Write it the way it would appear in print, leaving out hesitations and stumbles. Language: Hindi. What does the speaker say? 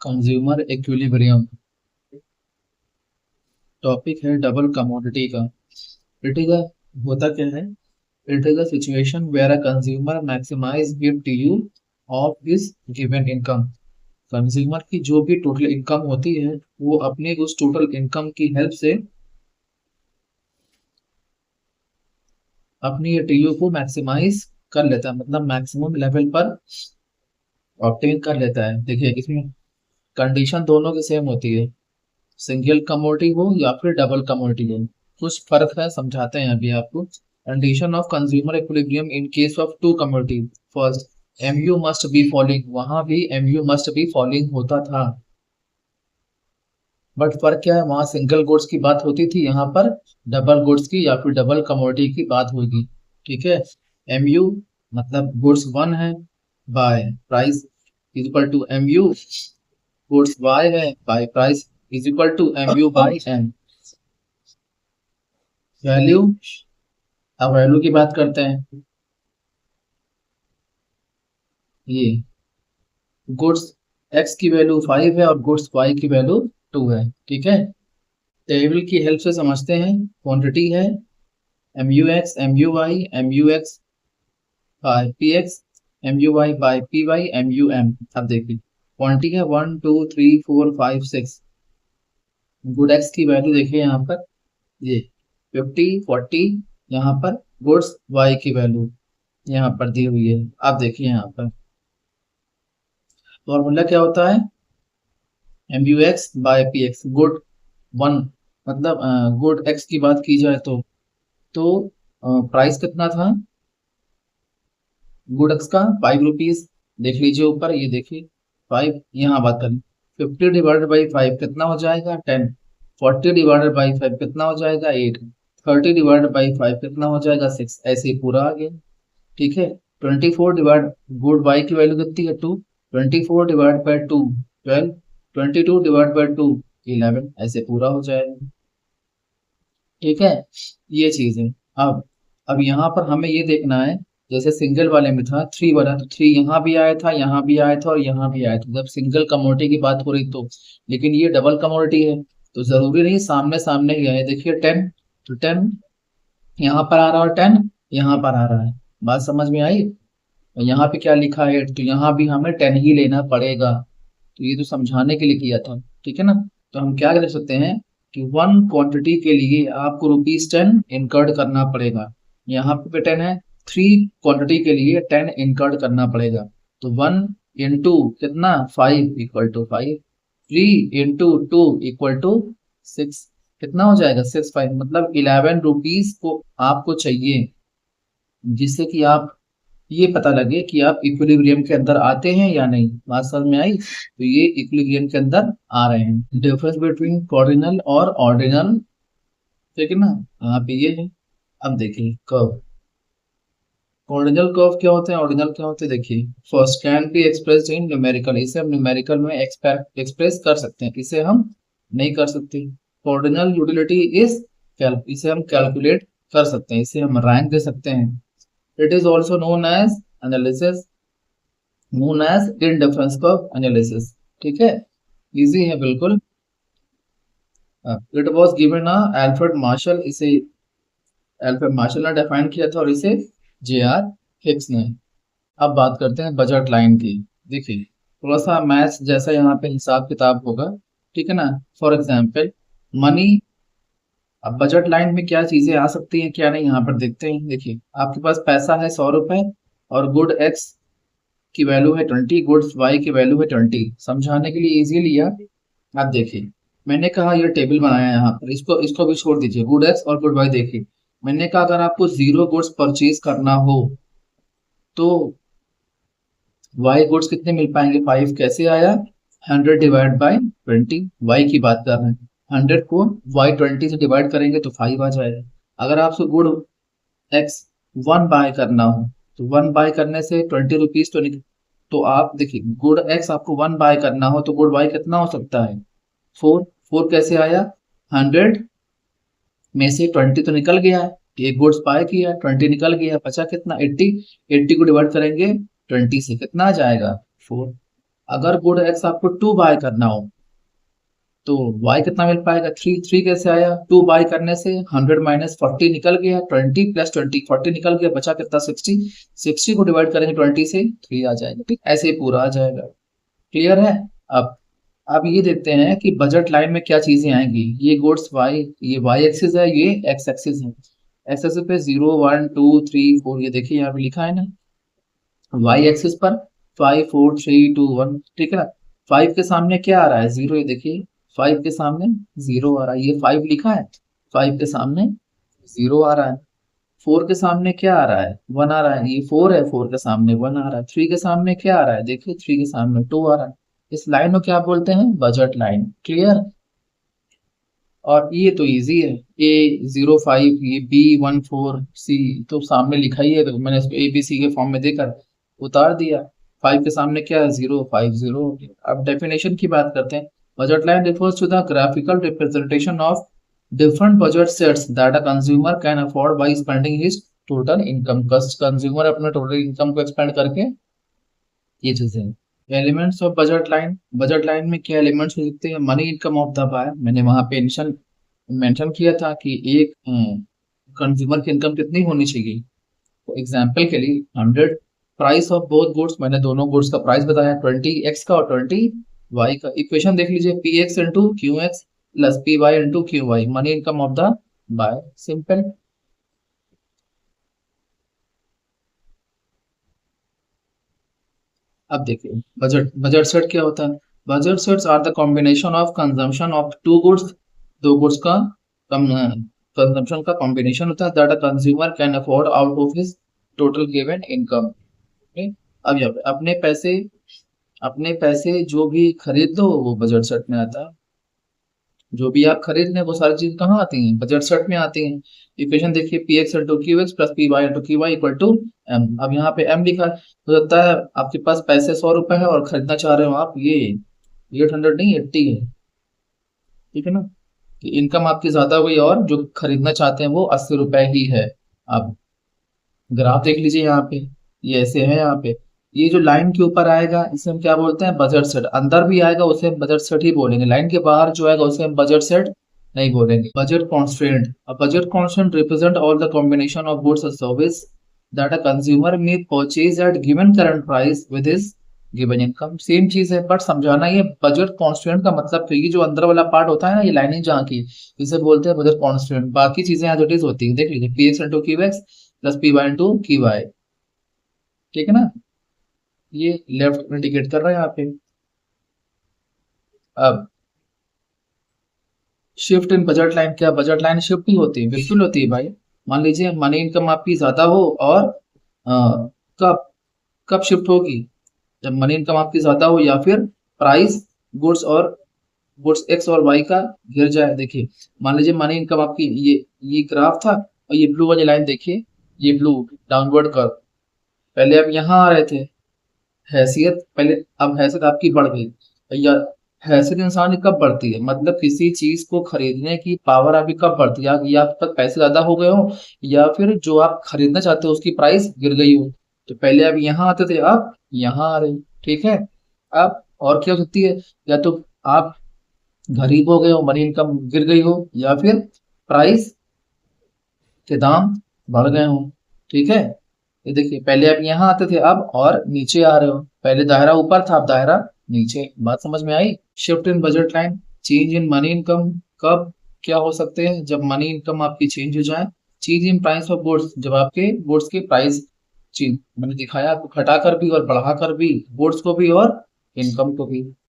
Consumer equilibrium. टॉपिक है डबल कमोडिटी का। इट इज अ होता क्या है? It is a situation where a consumer maximise gift you of his given income. Consumer की जो भी टोटल इनकम होती है वो अपने उस टोटल इनकम की हेल्प से अपनी टीयू को मैक्सिमाइज कर लेता है, मतलब मैक्सिमम लेवल पर ऑब्टेन कर लेता है। देखिए इसमें कंडीशन दोनों की सेम होती है, सिंगल कमोडिटी हो या फिर डबल कमोडिटी हो। कुछ फर्क है, समझाते हैं अभी आपको। Condition of consumer equilibrium in case of two commodity. First, MU must be following. वहां भी एमयू मस्ट बी फॉलोइंग होता था, बट फर्क क्या है, वहां सिंगल गुड्स की बात होती थी, यहाँ पर डबल गुड्स की या फिर डबल कमोडिटी की बात होगी। ठीक है। एमयू मतलब गुड्स वन है, by price is equal to MU. Goods Y है, by price is equal to MU by M. Value, अब वैल्यू की बात करते हैं। ये गुड्स एक्स की वैल्यू 5 है और गुड्स वाई की वैल्यू 2 है। ठीक है। टेबल की हेल्प से समझते हैं। क्वांटिटी है M U X M U Y M U X by P X M U Y by P Y M U M. अब देखिए क्वांटिटी है 1 2 3 4 5 6। गुड एक्स की वैल्यू देखिए यहाँ पर, ये 50 40। यहाँ पर गुड्स वाई की वैल्यू यहाँ पर दी हुई है। आप देखिए यहाँ पर फॉर्मूला क्या होता है, M U X by P X. Good one मतलब गुड एक्स की बात की जाए तो प्राइस कितना था गुड एक्स का, 5 रुपीज। देख लीजिए ऊपर, ये देखिए 5। यहाँ बात करें 50 डिवाइडेड बाई 5 कितना हो जाएगा 10। 40 डिवाइडेड बाई 5 कितना हो जाएगा 8। 30 डिवाइडेड बाई 5 कितना हो जाएगा 6। ऐसे ही पूरा आ गया। ठीक है। 24 डिवाइड, गुड वाई की वैल्यू कितनी है 2। 24 डिवाइड बाई 2 12। 22 divide by 2 11। ऐसे पूरा हो जाएगा। ठीक है। ये चीज है। अब अब यहाँ पर हमें ये देखना है, जैसे सिंगल वाले में था 3 वाला, तो 3 यहाँ भी आया था, यहाँ भी आया था और यहाँ भी आया था जब सिंगल कमोडिटी की बात हो रही तो। लेकिन ये डबल कमोडिटी है तो जरूरी नहीं सामने सामने ही आए। देखिए 10, तो 10 यहाँ पर आ रहा है और 10 यहाँ पर आ रहा है। बात समझ में आई? और यहाँ पे क्या लिखा है, तो यहाँ भी हमें 10 ही लेना पड़ेगा। तो ये तो समझाने के लिए किया था। ठीक है ना। तो हम क्या कर सकते हैं कि वन क्वांटिटी के लिए आपको ₹10 इनकर्ड करना पड़ेगा। यहाँ पे 10 है, 3 क्वांटिटी के लिए 10 इनकर्ड करना पड़ेगा। तो 1 इंटू कितना 5 equal to 5। 3 into 2 equal to 6। कितना हो जाएगा 6 5, मतलब 11 रुपीज को आपको चाहिए, जिससे कि आप ये पता लगे कि आप इक्विलिब्रियम के अंदर आते हैं या नहीं। बात समझ में आई? तो ये इक्विलिब्रियम के अंदर आ रहे हैं। डिफरेंस बिटवीन कॉर्डिनल और ऑर्डिनल। ठीक है ना। यहाँ पे ये है। अब देखिए कर्व, ऑर्डिनल कर्व क्या होते हैं, ऑर्डिनल क्या होते हैं देखिए। First can be expressed in numerical. इसे हम न्यूमेरिकल में एक्सप्रेस कर सकते हैं, इसे हम नहीं कर सकते। ऑर्डिनल यूटिलिटी इज इसे हम कैलकुलेट कर सकते हैं, इसे हम रैंक दे सकते हैं। It is also known as analysis, known as indifference curve analysis. ठीक है। इजी है बिल्कुल। It was given a Alfred Marshall, इसे अल्फ्रेड मार्शल ने डिफाइन किया था और इसे जे आर हिक्स ने। अब बात करते हैं बजट लाइन की। देखिए थोड़ा सा मैथ्स जैसा यहाँ पे हिसाब किताब होगा। ठीक है ना। For example money. अब बजट लाइन में क्या चीजें आ सकती हैं क्या नहीं, यहाँ पर देखते हैं। देखिए आपके पास पैसा है 100 रुपए और गुड एक्स की वैल्यू है 20, गुड्स वाई की वैल्यू है 20। समझाने के लिए इजी लिया। आप देखिए मैंने कहा ये टेबल बनाया है यहाँ पर, इसको इसको भी छोड़ दीजिए, गुड एक्स और गुड वाई। देखिए मैंने कहा अगर आपको 0 गुड्स परचेज करना हो तो वाई गुड्स कितने मिल पाएंगे 5। कैसे आया, 100 डिवाइड बाई 20। वाई की बात कर रहे हैं, 100 को वाई 20 से डिवाइड करेंगे तो 5 आ जाएगा। अगर आपसे गुड एक्स 1 बाय करना हो तो 1 बाय करने से 20 रुपीज तो तो आप देखिए गुड एक्स आपको 1 बाय करना हो तो गुड वाई कितना हो सकता है 4। 4 कैसे आया, 100 में से 20 तो निकल गया है, एक गुड्स बाय किया, 20 निकल गया, बचा कितना 80। 80 को डिवाइड करेंगे 20 से कितना आ जाएगा 4। अगर गुड एक्स आपको 2 बाय करना हो तो y कितना मिल पाएगा? 3। 3 कैसे आया? 2 बाय करने से 100 माइनस 40 निकल गया, 20 प्लस 20 40 निकल गया, बचा कितना? 60। 60 को डिवाइड करेंगे 20 से, 3 आ जाएगा। ठीक, ऐसे ही पूरा आ जाएगा। क्लियर है? अब अब ये देखते हैं कि बजट लाइन में क्या चीजें आएंगी। ये गुड्स वाई, ये वाई एक्सिस है, ये एक्स एक्सिस है। एक्स एक्सिस पे 0 1 2 3 4, ये देखिए यहाँ पे लिखा है ना। वाई एक्सिस पर 5 4 3 2 1, ठीक है ना। 5 के सामने क्या आ रहा है? 0, ये देखिए 5 के सामने 0 आ रहा है, ये 5 लिखा है, 5 के सामने 0 आ रहा है। 4 के सामने क्या आ रहा है? 1 आ रहा है, ये 4 है, 4 के सामने 1 आ रहा है। 3 के सामने क्या आ रहा है? देखिए 3 के सामने 2 आ रहा है। इस लाइन को क्या बोलते हैं? Budget line. क्लियर? और ये तो इजी है, A05, ये B14C तो सामने लिखा ही है, तो मैंने इसको ABC के फॉर्म में देकर उतार दिया। 5 के सामने क्या है? 0, 5 0 हो गया। अब डेफिनेशन की बात करते हैं। Budget line refers to the graphical representation of different budget sets that a consumer can afford by spending his total income. Consumer अपने टोटल इनकम को एक्सपेंड करके ये चीजें। Elements of budget line. Budget line में क्या एलिमेंट्स हो सकते हैं? Money income of the buyer, मैंने वहां पे मेंशन किया था कि एक कंज्यूमर की इनकम कितनी होनी चाहिए। तो एग्जाम्पल के लिए 100। प्राइस ऑफ बोथ गुड्स, मैंने दोनों गुड्स का प्राइस बताया, 20x का और 20y का। इक्वेशन देख लीजिए, px into q x plus p y into q y, money income of the buyer. Simple. अब देखिए बजट बजट सेट क्या होता है? Budget sets are the combination of consumption of two goods. दो गुड्स का कंजम्पशन का कॉम्बिनेशन होता है that a consumer can afford out of his total given income. अब यहाँ पे अपने पैसे जो भी खरीद दो वो बजट सेट में आता है। जो भी आप खरीद लें वो सारी चीज कहाँ आती हैं? बजट सेट में आती हैं। इक्वेशन देखिए, p x into q x plus p y into q y equal to m. अब यहाँ पे एम लिखा है, हो सकता है आपके पास पैसे 100 रुपए है और खरीदना चाह रहे हो आप ये 800 नहीं 80 है। ठीक है ना, कि इनकम आपकी ज्यादा हुई और जो खरीदना चाहते हैं वो 80 रुपए ही है। अब ग्राफ देख लीजिए यहाँ पे, ये ऐसे है यहाँ पे। ये जो लाइन के ऊपर आएगा इसे हम क्या बोलते हैं? Budget set. अंदर भी आएगा उसे हम बजट सेट ही बोलेंगे, लाइन के बाहर जो आएगा उसे हम बजट सेट नहीं बोलेंगे। Budget constant. A budget constant represent all the combination of goods or service that a consumer may purchase at given current price with his given income। Same चीज है बट समझाना, ये बजट कॉन्स्टेंट का मतलब तो ये जो अंदर वाला पार्ट होता है ना, ये लाइनिंग जहाँ की, इसे बोलते हैं बजट कॉन्स्टेंट। बाकी चीजें एज इट इज होती है। देख लीजिए, p x into q x plus p y into q y. ठीक है ना, ये लेफ्ट इंडिकेट कर रहा है यहाँ पे। अब शिफ्ट इन बजट लाइन। क्या बजट लाइन शिफ्ट ही होती है? बिल्कुल होती है भाई। मान लीजिए मनी इनकम आपकी ज्यादा हो और कब कब शिफ्ट होगी? जब मनी इनकम आपकी ज्यादा हो या फिर प्राइस गुड्स और गुड्स एक्स और वाई का गिर जाए। देखिए मान लीजिए मनी इनकम आपकी, ये ग्राफ था और ये ब्लू वाली लाइन देखिए, ये ब्लू डाउनवर्ड कर्व। पहले आप यहाँ आ रहे थे, हैसियत पहले, अब हैसियत आपकी बढ़ गई। या हैसियत इंसान की कब बढ़ती है? मतलब किसी चीज को खरीदने की पावर आपकी कब बढ़ती है? या आपके पास पैसे ज्यादा हो गए हो या फिर जो आप खरीदना चाहते हो उसकी प्राइस गिर गई हो। तो पहले आप यहाँ आते थे, अब यहाँ आ रहे हो। ठीक है। अब और क्या हो सकती है? या तो आप गरीब हो गए हो, मनी इनकम गिर गई हो, या फिर प्राइस के दाम बढ़ गए हो। ठीक है। ये देखिए पहले आप यहाँ आते थे, अब और नीचे आ रहे हो। पहले दायरा ऊपर था, अब दायरा नीचे। बात समझ में आई? Shift in budget line. Change in money income कब क्या हो सकते हैं? जब मनी इनकम आपकी चेंज हो जाए। Change in price of goods, जब आपके गुड्स के प्राइस चेंज, मैंने दिखाया आपको घटाकर भी और बढ़ाकर भी, गुड्स को भी और इनकम को भी।